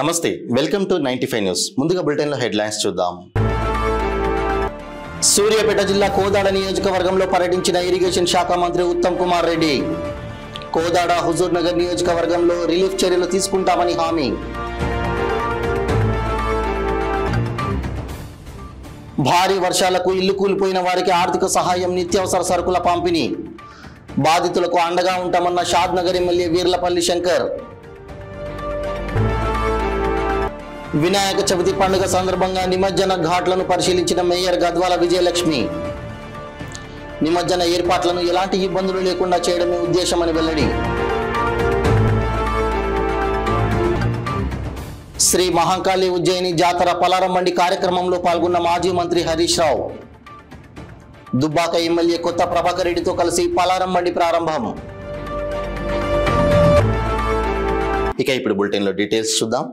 నమస్తే, welcome to 95 news. ముందుగా బులెటిన్లో హెడ్లైన్స్ చూద్దాం. సూర్యాపేట జిల్లా కోదాడ నియోజకవర్గంలో పర్యటించిన ఇరిగేషన్ శాఖ మంత్రి ఉత్తమ్ కుమార్ రెడ్డి. కోదాడ హుజూర్ నగర్ నియోజకవర్గంలో రిలీఫ్ చర్యలు తీసుకుంటామని హామీ. భారీ వర్షాలకు ఇల్లు కూలిపోయిన వారికి ఆర్థిక సహాయం, నిత్యావసర సరుకుల పంపిణీ. బాధితులకు అండగా ఉంటామన్న షాద్ నగర్ ఎమ్మెల్యే వీర్లపల్లి శంకర్. వినాయక చవితి పండుగ సందర్భంగా నిమజ్జన ఘాట్లను పరిశీలించిన మేయర్ గద్వాల విజయలక్ష్మి. నిమజ్జన ఏర్పాట్లను ఎలాంటి ఇబ్బందులు లేకుండా చేయడమే ఉద్దేశమని వెల్లడి. శ్రీ మహంకాళి ఉజ్జయిని జాతర పలారం మండి కార్యక్రమంలో పాల్గొన్న మాజీ మంత్రి హరీష్ రావు. దుబ్బాక ఎమ్మెల్యే కొత్త ప్రభాకర్ రెడ్డితో కలిసి పలారం మండి ప్రారంభం. ఇక ఇప్పుడు బులెటిన్లో డీటెయిల్స్ చూద్దాం.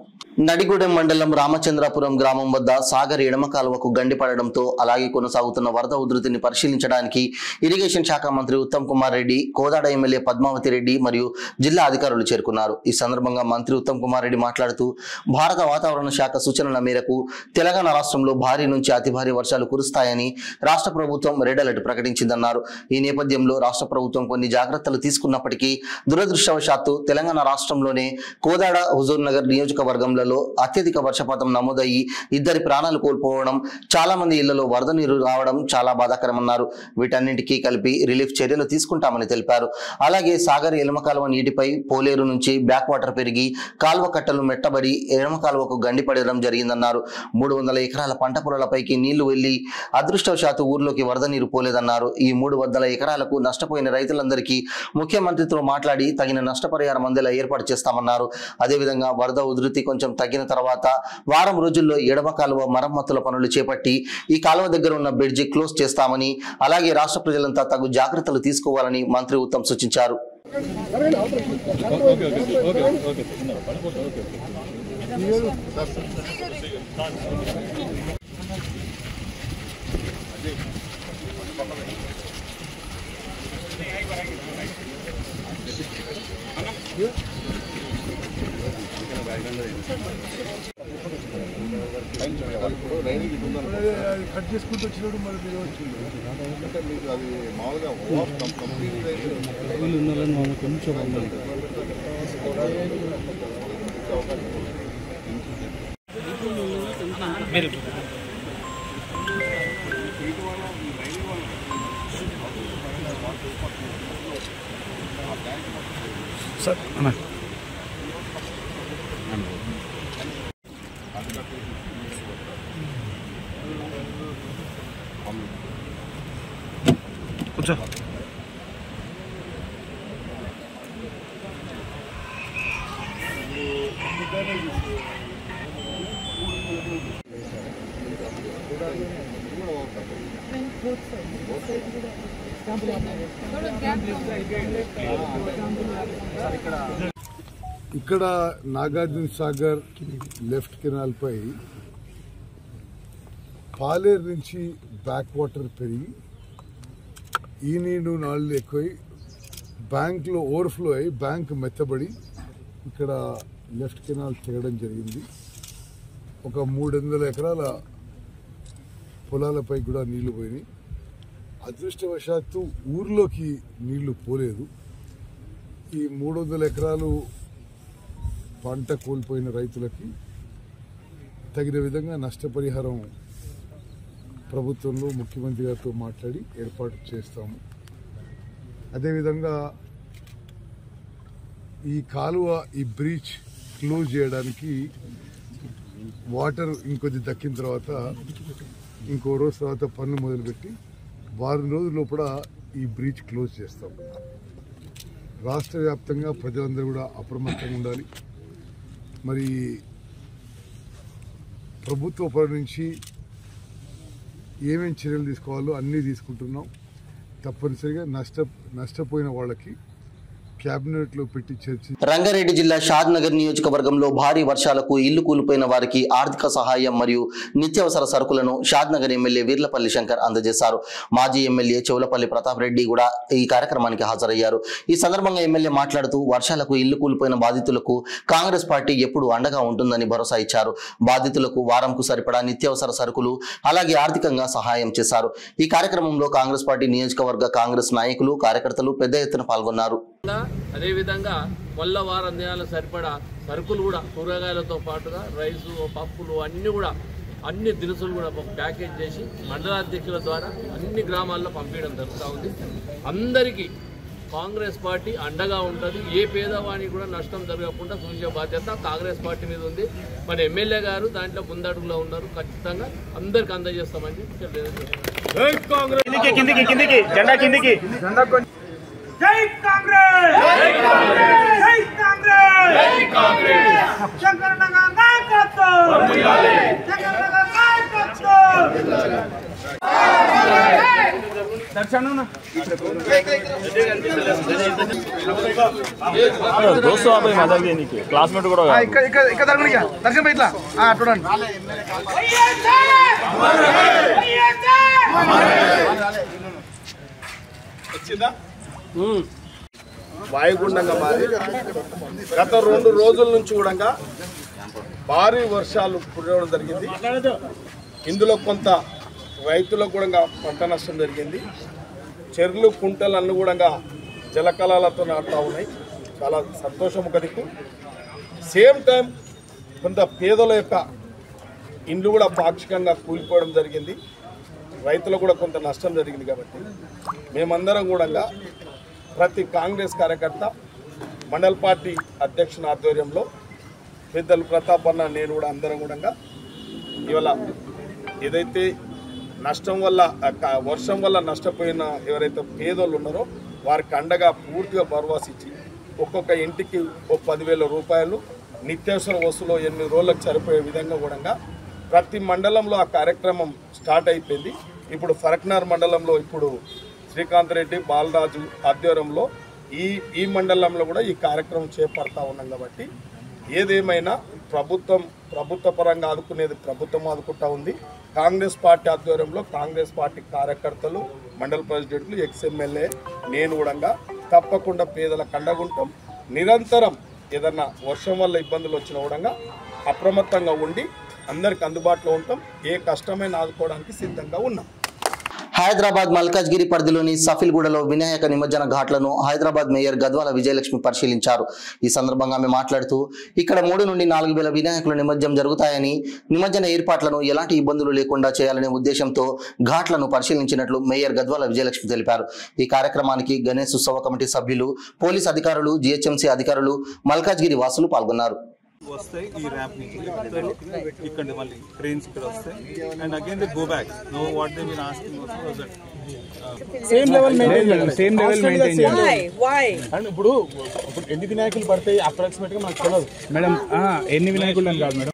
నడిగూడెం మండలం రామచంద్రాపురం గ్రామం వద్ద సాగర్ ఎడమ కాలువకు గండిపడడంతో అలాగే కొనసాగుతున్న వరద ఉధృతిని పరిశీలించడానికి ఇరిగేషన్ శాఖ మంత్రి ఉత్తమ్ కుమార్ రెడ్డి, కోదాడ ఎమ్మెల్యే పద్మావతి రెడ్డి మరియు జిల్లా అధికారులు చేరుకున్నారు. ఈ సందర్భంగా మంత్రి ఉత్తమ్ కుమార్ రెడ్డి మాట్లాడుతూ, భారత వాతావరణ శాఖ సూచనల మేరకు తెలంగాణ రాష్ట్రంలో భారీ నుంచి అతి భారీ వర్షాలు కురుస్తాయని రాష్ట్ర ప్రభుత్వం రెడ్ అలర్ట్ ప్రకటించిందన్నారు. ఈ నేపథ్యంలో రాష్ట్ర ప్రభుత్వం కొన్ని జాగ్రత్తలు తీసుకున్నప్పటికీ దురదృష్టవశాత్తు తెలంగాణ రాష్ట్రంలోనే కోదాడ హుజూర్ నగర్ నియోజకవర్గంలో అత్యధిక వర్షపాతం నమోదయ్యి 2 ప్రాణాలు కోల్పోవడం, చాలా మంది ఇళ్లలో వరద నీరు రావడం చాలా బాధాకరమన్నారు. వీటన్నింటికీ కలిపి రిలీఫ్ చర్యలు తీసుకుంటామని తెలిపారు. అలాగే సాగర్ ఎడమ కాలువ నీటిపై పోలేరు నుంచి బ్యాక్ వాటర్ పెరిగి కాలువ కట్టలు మెట్టబడి ఎడమ కాలువకు గండిపడడం జరిగిందన్నారు. 300 ఎకరాల పంట పొలాలపైకి నీళ్లు వెళ్లి అదృష్టవశాత్తు ఊర్లోకి వరద నీరు పోలేదన్నారు. ఈ 300 ఎకరాలకు నష్టపోయిన రైతులందరికీ ముఖ్యమంత్రితో మాట్లాడి తగిన నష్టపరిహారం అందేలా ఏర్పాటు చేస్తామన్నారు. అదేవిధంగా వరద ఉధృతి కొంచెం తగ్గిన తర్వాత వారం రోజుల్లో ఎడమ కాలువ మరమ్మతుల పనులు చేపట్టి ఈ కాలువ దగ్గర ఉన్న బ్రిడ్జి క్లోజ్ చేస్తామని, అలాగే రాష్ట్ర ప్రజలంతా తగు జాగ్రత్తలు తీసుకోవాలని మంత్రి ఉత్తమ్ సూచించారు. కట్ చేసుకుంటూ వచ్చినప్పుడు మరి మీరు వచ్చింది అంటే మీకు అది మామూలుగా సార్ కూర్చో. ఇక్కడ నాగార్జున సాగర్ లెఫ్ట్ కెనాల్ పై పాలేరు నుంచి బ్యాక్ వాటర్ పెరిగి ఈ నీళ్లు నాళ్ళు ఎక్కువై బ్యాంక్లో ఓవర్ఫ్లో అయ్యి బ్యాంక్ మెత్తబడి ఇక్కడ లెఫ్ట్ కెనాల్ తెగడం జరిగింది. ఒక 300 ఎకరాల పొలాలపై కూడా నీళ్లు పోయినాయి. అదృష్టవశాత్తు ఊర్లోకి నీళ్లు పోలేదు. ఈ 300 ఎకరాలు పంట కోల్పోయిన రైతులకి తగిన విధంగా నష్టపరిహారం ప్రభుత్వంలో ముఖ్యమంత్రి గారితో మాట్లాడి ఏర్పాటు చేస్తాము. అదేవిధంగా ఈ కాలువ, ఈ బ్రీచ్ క్లోజ్ చేయడానికి వాటర్ ఇంకొద్ది దక్కిన తర్వాత ఇంకో రోజు తర్వాత పనులు మొదలుపెట్టి వారం రోజుల లోపల ఈ బ్రీచ్ క్లోజ్ చేస్తాం. రాష్ట్ర వ్యాప్తంగా ప్రజలందరూ కూడా అప్రమత్తంగా ఉండాలి. మరి ప్రభుత్వ పరి నుంచి ఏమేమి చర్యలు తీసుకోవాలో అన్నీ తీసుకుంటున్నాం. తప్పనిసరిగా నష్టపోయిన వాళ్ళకి క్యాబినెట్లో పెట్టి చర్చి. రంగారెడ్డి జిల్లా షాద్ నగర్ నియోజకవర్గంలో భారీ వర్షాలకు ఇల్లు కూలిపోయిన వారికి ఆర్థిక సహాయం మరియు నిత్యావసర సరుకులను షాద్ నగర్ ఎమ్మెల్యే వీర్లపల్లి శంకర్ అందజేశారు. మాజీ ఎమ్మెల్యే చెవులపల్లి ప్రతాప్ రెడ్డి కూడా ఈ కార్యక్రమానికి హాజరయ్యారు. ఈ సందర్భంగా ఎమ్మెల్యే మాట్లాడుతూ వర్షాలకు ఇల్లు కూలిపోయిన బాధితులకు కాంగ్రెస్ పార్టీ ఎప్పుడు అండగా ఉంటుందని భరోసా ఇచ్చారు. బాధితులకు వారంకు సరిపడా నిత్యావసర సరుకులు అలాగే ఆర్థికంగా సహాయం చేశారు. ఈ కార్యక్రమంలో కాంగ్రెస్ పార్టీ నియోజకవర్గ కాంగ్రెస్ నాయకులు కార్యకర్తలు పెద్ద ఎత్తున పాల్గొన్నారు. అదేవిధంగా మళ్ళా వారం దినాల సరిపడా సరుకులు కూడా కూరగాయలతో పాటుగా రైసు పప్పులు అన్ని దినుసులు కూడా ప్యాకేజ్ చేసి మండలాధ్యక్షుల ద్వారా అన్ని గ్రామాల్లో పంపించడం జరుగుతూ ఉంది. అందరికీ కాంగ్రెస్ పార్టీ అండగా ఉంటుంది. ఏ పేదవానికి కూడా నష్టం జరగకుండా చూసే బాధ్యత కాంగ్రెస్ పార్టీ మీద ఉంది. మన ఎమ్మెల్యే గారు దాంట్లో ముందడుగులో ఉన్నారు. ఖచ్చితంగా అందరికి అందజేస్తామని జై కాంగ్రెస్ జై కాంగ్రెస్ జై కాంగ్రెస్ జై కాంగ్రెస్ జై కాంగ్రెస్ శంకరనగర్ నాయకత్వం వర్ధిల్లాలి శంకరనగర్ నాయకత్వం దర్శనం दोस्तों आप मजा देने के क्लासमेट కూడా ఇక్కడ దర్శనం దర్శనం ఇట్లా చూడండి వచ్చిందా వాయుగుండంగా మారి గత 2 రోజుల నుంచి కూడా భారీ వర్షాలు కురవడం జరిగింది. ఇందులో కొంత రైతులకు కూడా పంట నష్టం జరిగింది. చెర్లు కుంటలు అన్నీ కూడా జలకళాలతో నాటుతూ ఉన్నాయి. చాలా సంతోషం కదికు. సేమ్ టైం కొంత పేదల యొక్క ఇండ్లు కూడా పాక్షికంగా కూలిపోవడం జరిగింది. రైతులకు కూడా కొంత నష్టం జరిగింది. కాబట్టి మేమందరం కూడా ప్రతి కాంగ్రెస్ కార్యకర్త మండల పార్టీ అధ్యక్షుని ఆధ్వర్యంలో పెద్దలు ప్రతాప్ అన్న నేను కూడా అందరం కూడా ఇవాళ ఏదైతే నష్టం వల్ల వర్షం వల్ల నష్టపోయిన ఎవరైతే పేదోళ్ళు ఉన్నారో వారికి అండగా పూర్తిగా భరోసా ఇచ్చి ఒక్కొక్క ఇంటికి 10,000 రూపాయలు నిత్యావసర వస్తువులు 8 రోజులకు సరిపోయే విధంగా కూడా ప్రతి మండలంలో ఆ కార్యక్రమం స్టార్ట్ అయిపోయింది. ఇప్పుడు ఫరక్నార్ మండలంలో ఇప్పుడు శ్రీకాంత్ రెడ్డి బాలరాజు ఆధ్వర్యంలో ఈ మండలంలో కూడా ఈ కార్యక్రమం చేపడతా ఉన్నాం. కాబట్టి ఏదేమైనా ప్రభుత్వ పరంగా ఆదుకునేది ప్రభుత్వం ఆదుకుంటా ఉంది. కాంగ్రెస్ పార్టీ ఆధ్వర్యంలో కాంగ్రెస్ పార్టీ కార్యకర్తలు మండల ప్రెసిడెంట్లు ఎక్స్ఎమ్మెల్యే నేను కూడా తప్పకుండా పేదలకు అండగుంటాం. నిరంతరం ఏదన్నా వర్షం వల్ల ఇబ్బందులు వచ్చినా కూడా అప్రమత్తంగా ఉండి అందరికి అందుబాటులో ఉంటాం. ఏ కష్టమైన ఆదుకోవడానికి సిద్ధంగా ఉన్నాం. హైదరాబాద్ మల్కాజ్గిరి పరిధిలోని సఫిల్గూడలో వినాయక నిమజ్జన ఘాట్లను హైదరాబాద్ మేయర్ గద్వాల విజయలక్ష్మి పరిశీలించారు. ఈ సందర్భంగా ఆమె మాట్లాడుతూ ఇక్కడ 3 నుండి 4,000 వినాయకుల నిమజ్జనం జరుగుతాయని, నిమజ్జన ఏర్పాట్లను ఎలాంటి ఇబ్బందులు లేకుండా చేయాలనే ఉద్దేశంతో ఘాట్లను పరిశీలించినట్లు మేయర్ గద్వాల విజయలక్ష్మి తెలిపారు. ఈ కార్యక్రమానికి గణేష్ ఉత్సవ కమిటీ సభ్యులు, పోలీస్ అధికారులు, జిహెచ్ఎంసీ అధికారులు, మల్కాజ్గిరి వాసులు పాల్గొన్నారు. వస్తాయి ఈ ర్యాంప్ నుంచి ఇక్కడ మళ్ళీ ట్రైన్స్ ఇక్కడ వస్తాయి and again they go back. Know what they mean asking also that same level maintain చేయాలి. వై అండ్ ఇప్పుడు ఎన్ని వినాయకులు పడతాయి అప్రాక్సిమేట్ గా మనకు తెలియదు మేడం. ఎన్ని వినాయకులు అని కాదు మేడం.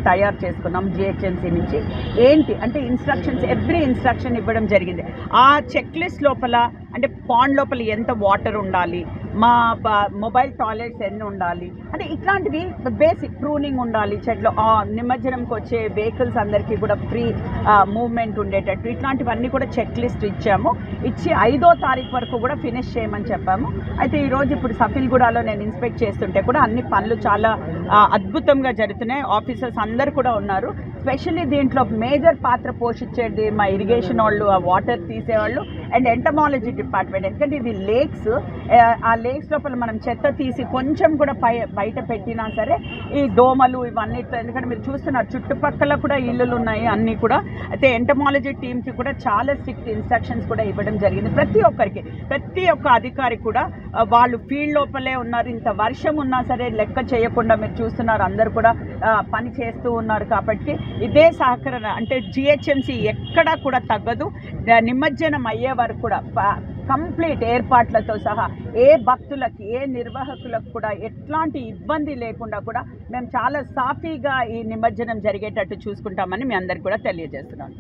తయారు చేసుకున్నాం జిహెచ్ఎంసీ నుంచి. ఏంటి అంటే ఇన్స్ట్రక్షన్స్, ఎవ్రీ ఇన్స్ట్రక్షన్ ఇవ్వడం జరిగింది. ఆ చెక్ లిస్ట్ లోపల అంటే పాండ్ లోపల ఎంత వాటర్ ఉండాలి, మా మొబైల్ టాయిలెట్స్ ఎన్ని ఉండాలి, అంటే ఇట్లాంటివి బేసిక్ ప్రూనింగ్ ఉండాలి, చెట్లు నిమజ్జనంకి వచ్చే వెహికల్స్ అందరికీ కూడా ఫ్రీ మూవ్మెంట్ ఉండేటట్టు ఇట్లాంటివన్నీ కూడా చెక్ లిస్ట్ ఇచ్చాము. ఇచ్చి 5వ తారీఖు వరకు కూడా ఫినిష్ చేయమని చెప్పాము. అయితే ఈరోజు ఇప్పుడు సఫిల్గూడలో నేను ఇన్స్పెక్ట్ చేస్తుంటే కూడా అన్ని పనులు చాలా అద్భుతంగా జరుగుతున్నాయి. ఆఫీసర్స్ అందరు కూడా ఉన్నారు. స్పెషల్లీ దీంట్లో మేజర్ పాత్ర పోషించేది మా ఇరిగేషన్ వాళ్ళు, ఆ వాటర్ తీసేవాళ్ళు అండ్ ఎంటమాలజీ డిపార్ట్మెంట్. ఎందుకంటే ఇది లేక్స్, ఆ లేక్స్ లోపల మనం చెత్త తీసి కొంచెం కూడా బయట పెట్టినా సరే ఈ దోమలు ఇవన్నీ, ఎందుకంటే మీరు చూస్తున్నారు చుట్టుపక్కల కూడా ఇల్లులు ఉన్నాయి అన్నీ కూడా. అయితే ఎంటమాలజీ టీమ్కి కూడా చాలా స్ట్రిక్ట్ ఇన్స్ట్రక్షన్స్ కూడా ఇవ్వడం జరిగింది. ప్రతి ఒక్క అధికారి కూడా వాళ్ళు ఫీల్డ్ లోపలే ఉన్నారు. ఇంత వర్షం ఉన్నా సరే లెక్క చేయకుండా మీరు చూస్తున్నారు అందరు కూడా పని చేస్తూ ఉన్నారు. కాబట్టి ఇదే సహకరణ అంటే జిహెచ్ఎంసీ ఎక్కడా కూడా తగ్గదు. నిమజ్జనం అయ్యే వరకు కూడా కంప్లీట్ ఏర్పాట్లతో సహా ఏ భక్తులకి ఏ నిర్వాహకులకు కూడా ఎట్లాంటి ఇబ్బంది లేకుండా కూడా మేము చాలా సాఫీగా ఈ నిమజ్జనం జరిగేటట్టు చూసుకుంటామని మీ అందరికి కూడా తెలియజేస్తున్నాం.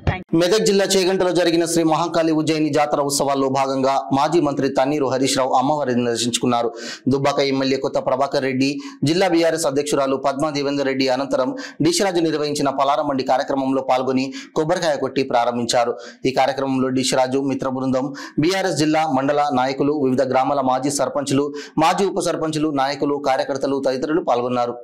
మెదక్ జిల్లా చేగంటలో జరిగిన శ్రీ మహాకాళి ఉజ్జయిని జాతర ఉత్సవాల్లో భాగంగా మాజీ మంత్రి తన్నీరు హరీష్ రావు అమ్మవారిని దర్శించుకున్నారు. దుబ్బాక ఎమ్మెల్యే కొత్త ప్రభాకర్ రెడ్డి, జిల్లా బీఆర్ఎస్ అధ్యక్షురాలు పద్మా దేవేందర్ రెడ్డి అనంతరం డిషిరాజు నిర్వహించిన పలారమండి కార్యక్రమంలో పాల్గొని కొబ్బరికాయ కొట్టి ప్రారంభించారు. ఈ కార్యక్రమంలో డిషిరాజు మిత్ర బృందం, బీఆర్ఎస్ జిల్లా మండల నాయకులు, వివిధ గ్రామాల మాజీ సర్పంచులు, మాజీ ఉప సర్పంచులు, నాయకులు, కార్యకర్తలు తదితరులు పాల్గొన్నారు.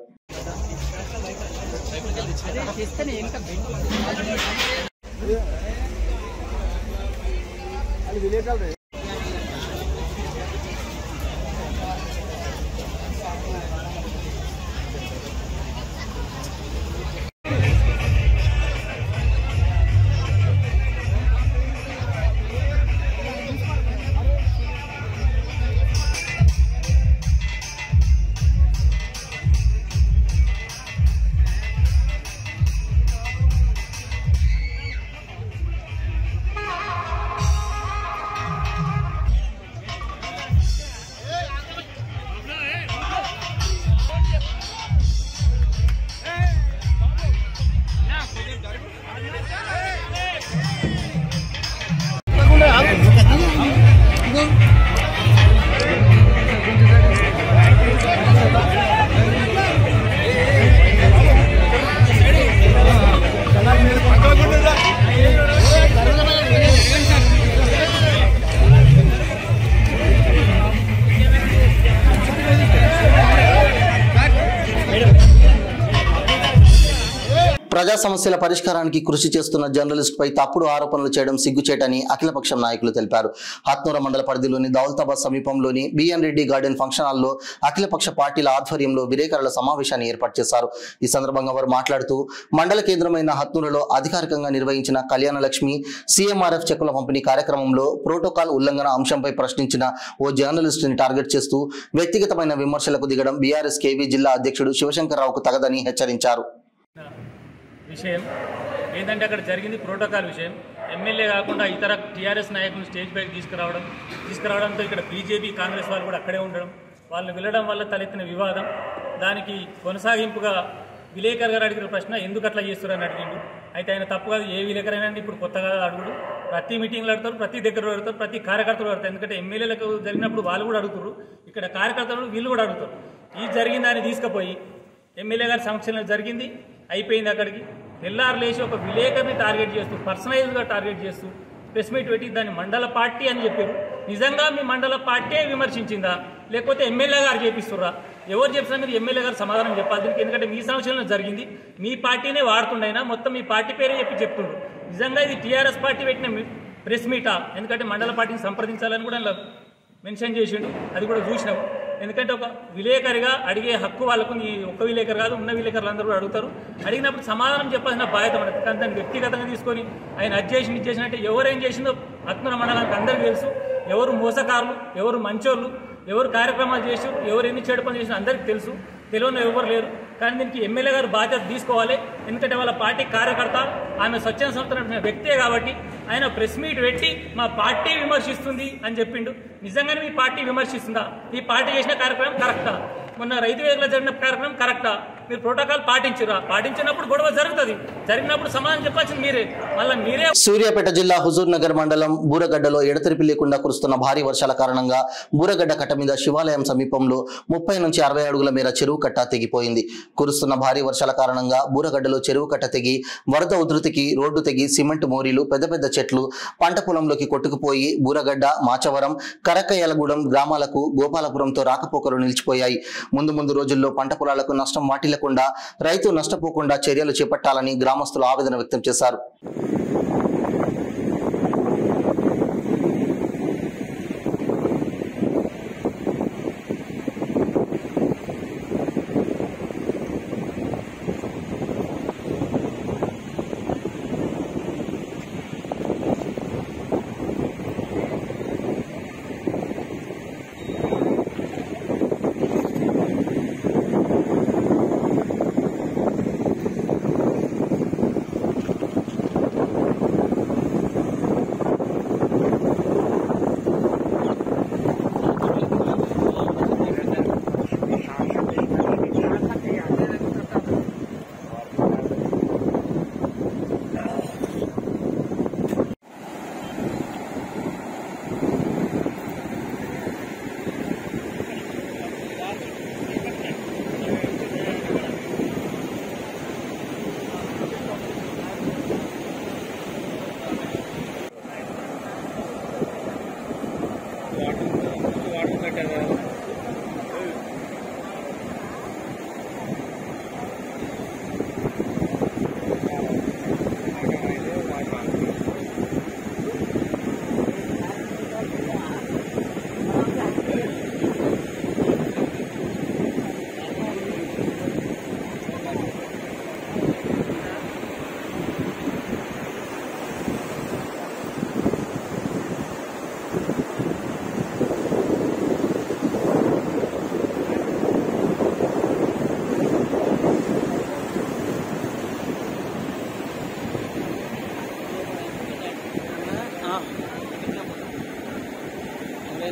ప్రజా సమస్యల పరిష్కారానికి కృషి చేస్తున్న జర్నలిస్ట్ పై తప్పుడు ఆరోపణలు చేయడం సిగ్గుచేటని అఖిలపక్షం నాయకులు తెలిపారు. హత్నూర మండల పరిధిలోని దౌలతాబాద్ సమీపంలోని బిఎన్ రెడ్డి గార్డెన్ ఫంక్షన్ హాల్లో అఖిలపక్ష పార్టీల ఆధ్వర్యంలో విలేకరుల సమావేశాన్ని ఏర్పాటు చేశారు. ఈ సందర్భంగా వారు మాట్లాడుతూ మండల కేంద్రమైన హత్నూరులో అధికారికంగా నిర్వహించిన కళ్యాణ లక్ష్మి CMRF చెక్కుల పంపిణీ కార్యక్రమంలో ప్రోటోకాల్ ఉల్లంఘన అంశంపై ప్రశ్నించిన ఓ జర్నలిస్ట్ ని టార్గెట్ చేస్తూ వ్యక్తిగతమైన విమర్శలకు దిగడం బీఆర్ఎస్ కేవీ జిల్లా అధ్యక్షుడు శివశంకర్రావుకు తగదని హెచ్చరించారు. విషయం ఏంటంటే అక్కడ జరిగింది ప్రోటోకాల్ విషయం. ఎమ్మెల్యే కాకుండా ఇతర టీఆర్ఎస్ నాయకులను స్టేజ్ పైకి తీసుకురావడంతో ఇక్కడ బీజేపీ కాంగ్రెస్ వాళ్ళు కూడా అక్కడే ఉండడం, వాళ్ళని వెళ్ళడం వల్ల తలెత్తిన వివాదం. దానికి కొనసాగింపుగా విలేకరు గారు అడిగిన ప్రశ్న ఎందుకు అట్లా చేస్తారని అడిగిండు. అయితే ఆయన తప్పు కాదు, ఏ విలేకరైనా ఇప్పుడు కొత్తగా అడుగుడు, ప్రతి మీటింగ్లో అడుగుతారు, ప్రతి దగ్గర అడుగుతారు, ప్రతి కార్యకర్తలు అడుగుతారు. ఎందుకంటే ఎమ్మెల్యేలకు జరిగినప్పుడు వాళ్ళు కూడా అడుగుతారు, ఇక్కడ కార్యకర్తలు వీళ్ళు కూడా అడుగుతారు. ఈ జరిగిన దాన్ని తీసుకుపోయి ఎమ్మెల్యే గారి సమక్షంలో జరిగింది, అయిపోయింది. అక్కడికి తెల్లారు లేచి ఒక విలేకరిని టార్గెట్ చేస్తూ, పర్సనలైజ్గా టార్గెట్ చేస్తూ ప్రెస్ మీట్ పెట్టి దాన్ని మండల పార్టీ అని చెప్పారు. నిజంగా మీ మండల పార్టీ విమర్శించిందా లేకపోతే ఎమ్మెల్యే గారు చేపిస్తుర్రా? ఎవరు చెప్పినా మీరు ఎమ్మెల్యే గారు సమాధానం చెప్పాలి దీనికి. ఎందుకంటే మీ సమక్షంలో జరిగింది, మీ పార్టీనే వాడుతుండైనా మొత్తం మీ పార్టీ పేరే చెప్తుండ్రు. నిజంగా ఇది టీఆర్ఎస్ పార్టీ పెట్టిన ప్రెస్ మీటా? ఎందుకంటే మండల పార్టీని సంప్రదించాలని కూడా మెన్షన్ చేసిండు, అది కూడా చూసినాము. ఎందుకంటే ఒక విలేకరిగా అడిగే హక్కు వాళ్ళకు, నీ ఒక్క విలేకరు కాదు, ఉన్న విలేకరులు అందరూ కూడా అడుగుతారు. అడిగినప్పుడు సమాధానం చెప్పాల్సిన బాధ్యత మనది. కానీ దాన్ని వ్యక్తిగతంగా తీసుకొని ఆయన అది చేసి ఇది చేసినట్టే ఎవరేం చేసిందో హత్నూర మండలానికి అందరికీ తెలుసు. ఎవరు మోసకారులు, ఎవరు మంచోళ్ళు, ఎవరు కార్యక్రమాలు చేసి, ఎవరు ఎన్ని చెడు పనులు చేసినా అందరికీ తెలుసు. తెలియని ఎవరు లేరు. కానీ దీనికి ఎమ్మెల్యే గారు బాధ్యత తీసుకోవాలి. ఎందుకంటే వాళ్ళ పార్టీ కార్యకర్త, ఆమె స్వచ్ఛంద సంస్థ నడిపిన వ్యక్తే కాబట్టి ఆయన ప్రెస్ మీట్ పెట్టి మా పార్టీ విమర్శిస్తుంది అని చెప్పిండు. నిజంగానే మీ పార్టీ విమర్శిస్తుందా? మీ పార్టీ చేసిన కార్యక్రమం కరెక్టా? మొన్న రైతు వేదికలో జరిగిన కార్యక్రమం కరెక్టా? మీరు ప్రోటోకాల్ పాటించరా? పాటించినప్పుడు గొడవ జరుగుతుంది, జరిగినప్పుడు సమాధానం చెప్పాల్సింది మీరే. మళ్ళీ మీరే. సూర్యాపేట జిల్లా హుజూర్ నగర్ మండలం బూరగడ్డలో ఎడతెరిపి లేకుండా కురుస్తున్న భారీ వర్షాల కారణంగా బూరగడ్డ కట్ట మీద శివాలయం సమీపంలో 30 నుంచి 60 అడుగుల మేర చెరువు కట్ట తెగిపోయింది. కురుస్తున్న భారీ వర్షాల కారణంగా బూరగడ్డలో చెరువు కట్ట తెగి వరద ఉధృతికి రోడ్డు తెగి సిమెంట్ మోరీలు, పెద్ద పెద్ద చెట్లు పంట పొలంలోకి కొట్టుకుపోయి బూరగడ్డ, మాచవరం, కరక్కయ్యలగూడెం గ్రామాలకు గోపాలపురంతో రాకపోకలు నిలిచిపోయాయి. ముందు రోజుల్లో పంట పొలాలకు నష్టం వాటిల్లకుండా, రైతు నష్టపోకుండా చర్యలు చేపట్టాలని గ్రామస్తులు ఆవేదన వ్యక్తం చేశారు.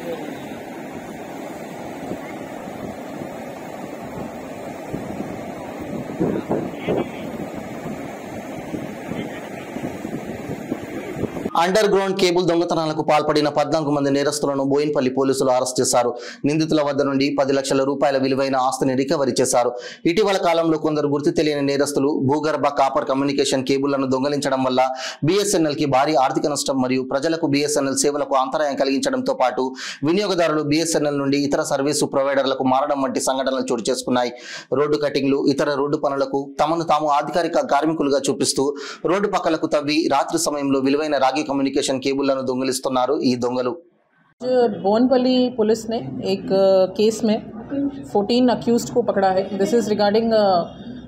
ड्राइव हो रही है। అండర్ గ్రౌండ్ కేబుల్ దొంగతనాలకు పాల్పడిన 14 మంది నేరస్తులను బోయిన్పల్లి పోలీసులు అరెస్ట్ చేశారు. నిందితుల వద్ద నుండి 10 లక్షల రూపాయల విలువైన ఆస్తిని రికవరీ చేశారు. ఇటీవల కాలంలో కొందరు గుర్తు తెలియని నేరస్తులు భూగర్భ కాపర్ కమ్యూనికేషన్ కేబుళ్లను దొంగిలించడం వల్ల BSNL కి భారీ ఆర్థిక నష్టం మరియు ప్రజలకు BSNL సేవలకు అంతరాయం కలిగించడంతో పాటు వినియోగదారులు BSNL నుండి ఇతర సర్వీసు ప్రొవైడర్లకు మారడం వంటి సంఘటనలు చోటు చేసుకున్నాయి. రోడ్డు కటింగ్లు, ఇతర రోడ్డు పనులకు తమను తాము అధికారిక కార్మికులుగా చూపిస్తూ రోడ్డు పక్కలకు తవ్వి రాత్రి సమయంలో విలువైన రాగి कम्युनिकेशन केबुल దొంగిలిస్తున్నారు ఈ దొంగలు. बोनपल्ली पुलिस ने एक केस में 14 अक्यूज्ड को पकड़ा है. This is regarding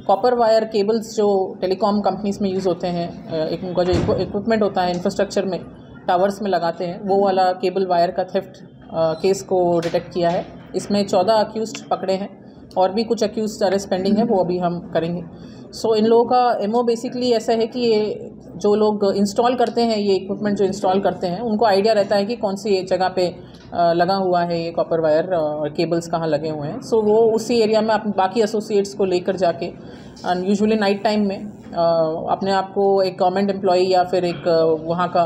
copper wire cables जो टेलीकॉम कंपनीज में यूज़ होते हैं. उनका जो इक्विपमेंट होता है इंफ्रास्ट्रक्चर में टावर्स में लगाते हैं, वो वाला केबल वायर का थेफ्ट केस को डिटेक्ट किया है. इसमें 14 अक्यूज्ड पकड़े हैं और भी कुछ अक्यूज्ड अरेस्ट पेंडिंग है, वो अभी हम करेंगे. सो इन लोगों का एमओ बेसिकली ऐसा है कि ये जो लोग इंस्टॉल करते हैं, ये इक्विपमेंट जो इंस्टॉल करते हैं, उनको आइडिया रहता है कि कौन सी जगह पे लगा हुआ है ये कॉपर वायर केबल्स कहाँ लगे हुए हैं. सो वो उसी एरिया में अपने बाकी एसोसिएट्स को लेकर जाके यूजुअली नाइट टाइम में अपने आप को एक गवर्नमेंट एम्प्लॉई या फिर एक वहाँ का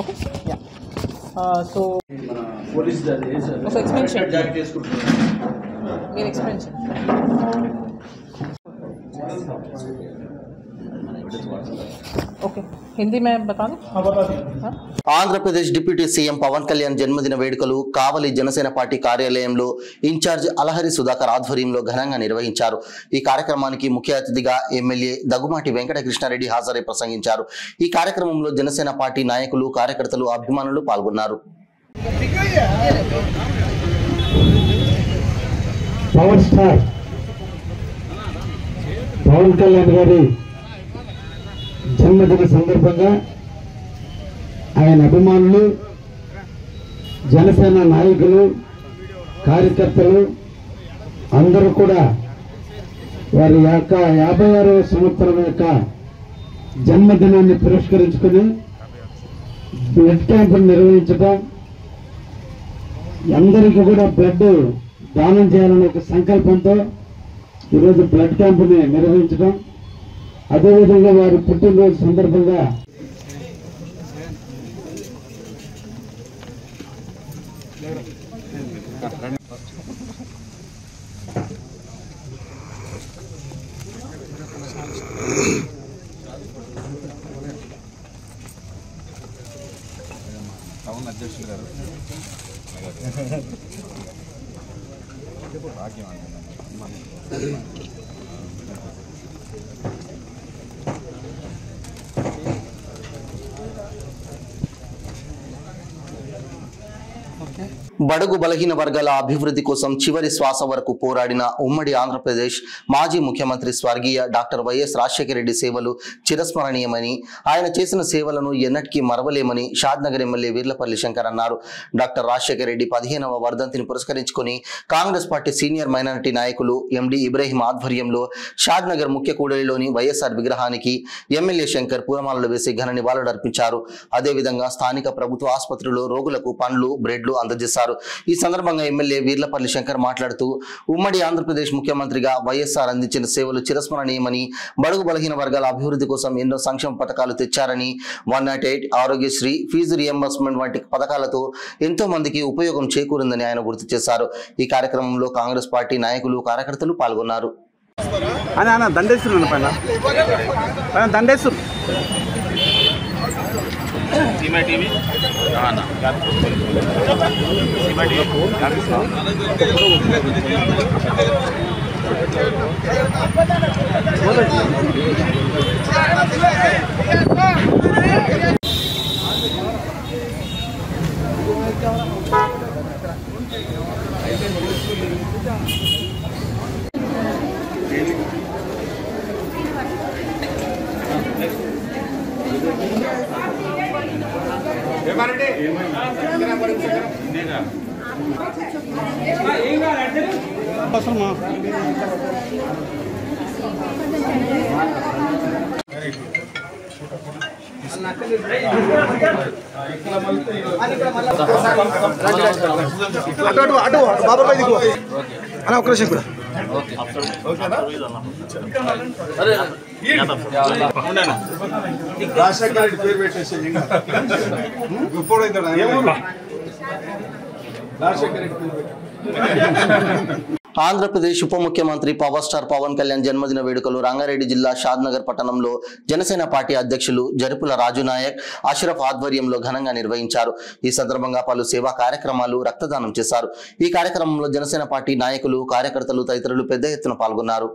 ओके या सो పోలీస్ एक्सपेंशन జారీ చేసుకుంటున్నారు. मेरे एक्सपेंशन ओके हिंदी में बता दूं. ఆంధ్రప్రదేశ్ డిప్యూటీ సీఎం పవన్ కళ్యాణ్ జన్మదిన వేడుకలు కావలి జనసేన పార్టీ కార్యాలయంలో ఇన్ఛార్జ్ అలహరి సుధాకర్ ఆధ్వర్యంలో ఘనంగా నిర్వహించారు. ఈ కార్యక్రమానికి ముఖ్య అతిథిగా ఎమ్మెల్యే దగ్గుమాటి వెంకటకృష్ణారెడ్డి హాజరై ప్రసంగించారు. ఈ కార్యక్రమంలో జనసేన పార్టీ నాయకులు, కార్యకర్తలు, అభిమానులు పాల్గొన్నారు. పవర్ స్టార్ పవన్ కళ్యాణ్ గారి జన్మదిన సందర్భంగా ఆయన అభిమానులు, జనసేన నాయకులు, కార్యకర్తలు అందరూ కూడా వారి యొక్క 56వ సంవత్సరం యొక్క జన్మదినాన్ని పురస్కరించుకుని బ్లడ్ క్యాంపును నిర్వహించడం, అందరికీ కూడా బ్లడ్ దానం చేయాలనే ఒక సంకల్పంతో ఈరోజు బ్లడ్ క్యాంపుని నిర్వహించడం, అదేవిధంగా వారి పుట్టినరోజు సందర్భంగా టౌన్ అధ్యక్షులు గారు భాగ్యం బడుగు బలహీన వర్గాల అభివృద్ధి కోసం చివరి శ్వాస వరకు పోరాడిన ఉమ్మడి ఆంధ్రప్రదేశ్ మాజీ ముఖ్యమంత్రి స్వర్గీయ డాక్టర్ వైఎస్ రాజశేఖర రెడ్డి సేవలు చిరస్మరణీయమని, ఆయన చేసిన సేవలను ఎన్నటికీ మరవలేమని షాద్నగర్ ఎమ్మెల్యే వీర్లపల్లి శంకర్ అన్నారు. డాక్టర్ రాజశేఖర రెడ్డి 15వ వర్ధంతిని పురస్కరించుకుని కాంగ్రెస్ పార్టీ సీనియర్ మైనారిటీ నాయకులు ఎండి ఇబ్రహీం ఆధ్వర్యంలో షాద్నగర్ ముఖ్య కూడలిలోని వైఎస్ఆర్ విగ్రహానికి ఎమ్మెల్యే శంకర్ పూలమాలలు వేసి ఘన నివాళులర్పించారు. అదేవిధంగా స్థానిక ప్రభుత్వ ఆసుపత్రిలో రోగులకు పండ్లు, బ్రెడ్లు అందజేశారు. ఈ సందర్భంగా ఎమ్మెల్యే వీర్లపల్లి శంకర్ మాట్లాడుతూ ఉమ్మడి ఆంధ్రప్రదేశ్ ముఖ్యమంత్రిగా వైఎస్ఆర్ అందించిన సేవలు చిరస్మరణీయమని, బడుగు బలహీన వర్గాల అభివృద్ధి కోసం ఎన్నో సంక్షేమ పథకాలు తెచ్చారని, 108 ఆరోగ్యశ్రీ, ఫీజు రియంబర్స్మెంట్ వంటి పథకాలతో ఎంతో మందికి ఉపయోగం చేకూరిందని ఆయన గుర్తు చేశారు. ఈ కార్యక్రమంలో కాంగ్రెస్ పార్టీ నాయకులు, కార్యకర్తలు పాల్గొన్నారు. అవసరమా రాజశేఖర రెడ్డి పేరు పెట్టేసి రాజశేఖర రెడ్డి పేరు పెట్టేసి ఆంధ్రప్రదేశ్ ఉప ముఖ్యమంత్రి పవర్ స్టార్ పవన్ కళ్యాణ్ జన్మదిన వేడుకలు రంగారెడ్డి జిల్లా షాద్నగర్ పట్టణంలో జనసేన పార్టీ అధ్యక్షులు జరుపుల రాజునాయక్ అష్రఫ్ ఆధ్వర్యంలో ఘనంగా నిర్వహించారు. ఈ సందర్భంగా పలు సేవా కార్యక్రమాలు, రక్తదానం చేశారు. ఈ కార్యక్రమంలో జనసేన పార్టీ నాయకులు, కార్యకర్తలు తదితరులు పెద్ద ఎత్తున పాల్గొన్నారు.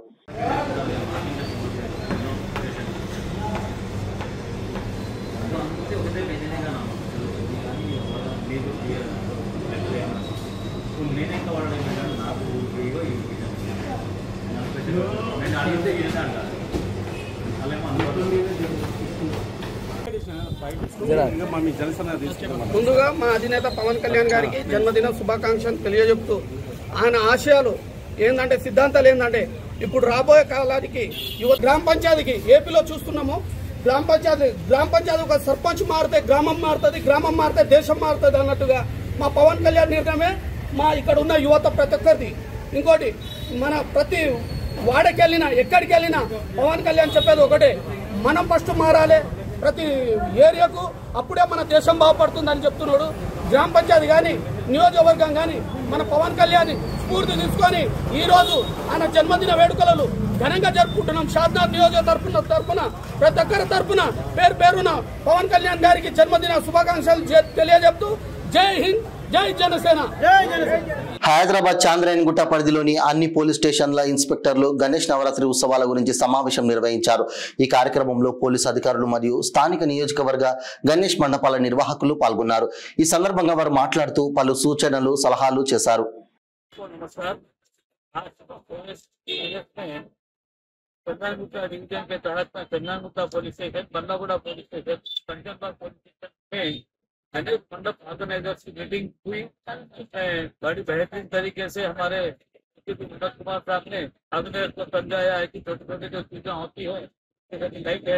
ముందుగా మా అధినేత పవన్ కళ్యాణ్ గారికి జన్మదిన శుభాకాంక్షలు తెలియజెప్తూ ఆయన ఆశయాలు ఏంటంటే, సిద్ధాంతాలు ఏంటంటే, ఇప్పుడు రాబోయే కాలానికి గ్రామ పంచాయతీకి ఏపీలో చూస్తున్నాము. గ్రామ పంచాయతీ ఒక సర్పంచ్ మారితే గ్రామం మారుతుంది, గ్రామం మారితే దేశం మారుతుంది అన్నట్టుగా మా పవన్ కళ్యాణ్ నిర్ణయమే మా ఇక్కడ ఉన్న యువత ప్రతి ఒక్కరిది. ఇంకోటి, మన ప్రతి వాడకి వెళ్ళినా ఎక్కడికి వెళ్ళినా పవన్ కళ్యాణ్ చెప్పేది ఒకటే, మనం ఫస్ట్ మారాలి ప్రతి ఏరియాకు, అప్పుడే మన దేశం బాగుపడుతుందని చెప్తున్నాడు. గ్రామ పంచాయతీ కానీ నియోజకవర్గం కానీ మన పవన్ కళ్యాణ్ స్ఫూర్తి తీసుకొని ఈరోజు ఆయన జన్మదిన వేడుకలను ఘనంగా జరుపుకుంటున్నాం. షాద్నగర్ నియోజక తరఫున ప్రతి ఒక్కరి తరఫున పేరు పేరున పవన్ కళ్యాణ్ గారికి జన్మదిన శుభాకాంక్షలు తెలియజెప్తూ జై హింద్, జై జనసేన. హైదరాబాద్ చాంద్రాయణగుట్ట పరిధిలోని అన్ని పోలీస్ స్టేషన్ల ఇన్స్పెక్టర్లు గణేష్ నవరాత్రి ఉత్సవాల గురించి సమావేశం నిర్వహించారు. ఈ కార్యక్రమంలో పోలీసు అధికారులు మరియు స్థానిక నియోజకవర్గ గణేష్ మండపాల నిర్వాహకులు పాల్గొన్నారు. ఈ సందర్భంగా వారు మాట్లాడుతూ పలు సూచనలు, సలహాలు చేశారు. अनेक मंडप ऑर्गेनाइजर्स की मीटिंग हुई, उसमें बड़ी बेहतरीन तरीके से हमारे विनोद कुमार साहब ने ऑर्गेनाइजर को समझाया है कि छोटी छोटी जो चीजें होती है, लाइक है,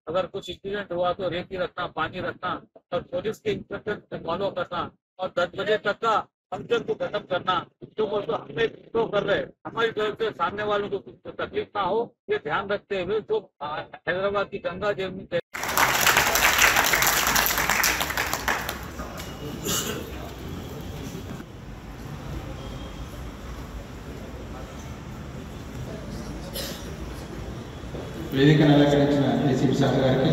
अगर कुछ इंसिडेंट हुआ तो रेती रखना, पानी रखना और पुलिस के इंस्ट्रक्शन से फॉलो करना और 10 बजे तक का फंक्शन को खत्म करना। जो बोलते हमें तो कर रहे, हमारी तरफ से सामने वालों को कुछ तकलीफ ना हो, ये ध्यान रखते हुए जो हैदराबाद की गंगा जमुनी వేదికను అలంకరించిన ఏసీపీ సార్ గారికి,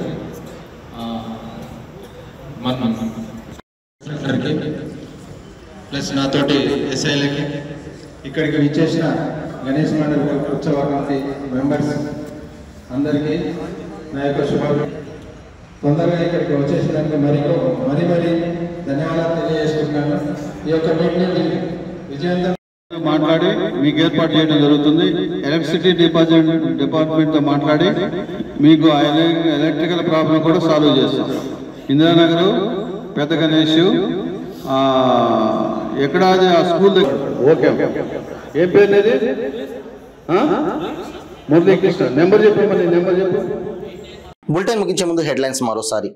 ప్లస్ నాతోటి ఎస్ఐలకి, ఇక్కడికి విచ్చేసిన గణేష్ మండలి ఉత్సవ కమిటీ మెంబర్స్ అందరికీ నా యొక్క శుభాకాంక్షలు. తొందరగా ఇక్కడికి వచ్చేసినందుకు మరీ ధన్యవాదాలు తెలియజేసుకుంటున్నాను. ఈ యొక్క మీటింగ్ విజయవంతం మాట్లాడి మీకు ఏర్పాటు చేయడం జరుగుతుంది. ఎలక్ట్రిసిటీ డిపార్ట్మెంట్తో మాట్లాడి మీకు ఎలక్ట్రికల్ ప్రాబ్లం కూడా సాల్వ్ చేస్తాం. ఇందిరానగర్, పెద్ద గణేష్, ఎక్కడ ఆ స్కూల్ దగ్గర. ఓకే, ఏం పేరు అనేది? మురళీకృష్ణ. నెంబర్ చెప్పమని, నెంబర్ చెప్పు. బులెటిన్ ముగించే ముందు హెడ్లైన్స్ మరోసారి.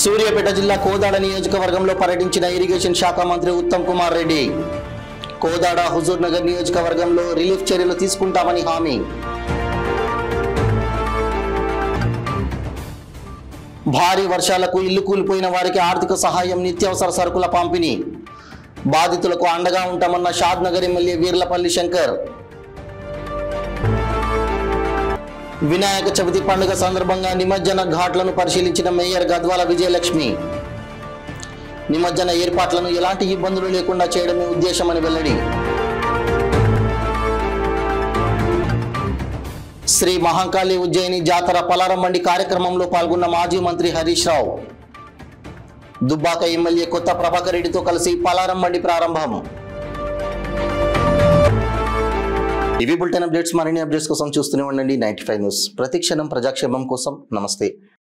సూర్యాపేట జిల్లా కోదాడ నియోజకవర్గంలో పర్యటించిన ఇరిగేషన్ శాఖ మంత్రి ఉత్తమ్ కుమార్ రెడ్డి. కోదాడ, హుజూర్ నగర్ నియోజకవర్గంలో రిలీఫ్ చర్యలు తీసుకుంటామని హామీ. భారీ వర్షాలకు ఇల్లు కూలిపోయిన వారికి ఆర్థిక సహాయం, నిత్యావసర సరుకుల పంపిణీ. బాధితులకు అండగా ఉంటామన్న షాద్నగర్ ఎమ్మెల్యే వీర్లపల్లి శంకర్. వినాయక చవితి పండుగ సందర్భంగా నిమజ్జన ఘాట్లను పరిశీలించిన మేయర్ గద్వాల విజయలక్ష్మి. నిమజ్జన ఏర్పాట్లను ఎలాంటి ఇబ్బందులు లేకుండా చేయడమే ఉద్దేశమని వెల్లడి. శ్రీ మహంకాళి ఉజ్జయిని జాతర పలారం మండి కార్యక్రమంలో పాల్గొన్న మాజీ మంత్రి హరీష్ రావు. దుబ్బాక ఎమ్మెల్యే కొత్త ప్రభాకర్ రెడ్డితో కలిసి పలారం మండి ప్రారంభం. ఇవి బులెటిన్ అప్డేట్స్. మరిన్ని అప్డేట్స్ కోసం చూస్తూనే ఉండండి 95 న్యూస్. ప్రతిక్షణం ప్రజాక్షేమం కోసం. నమస్తే.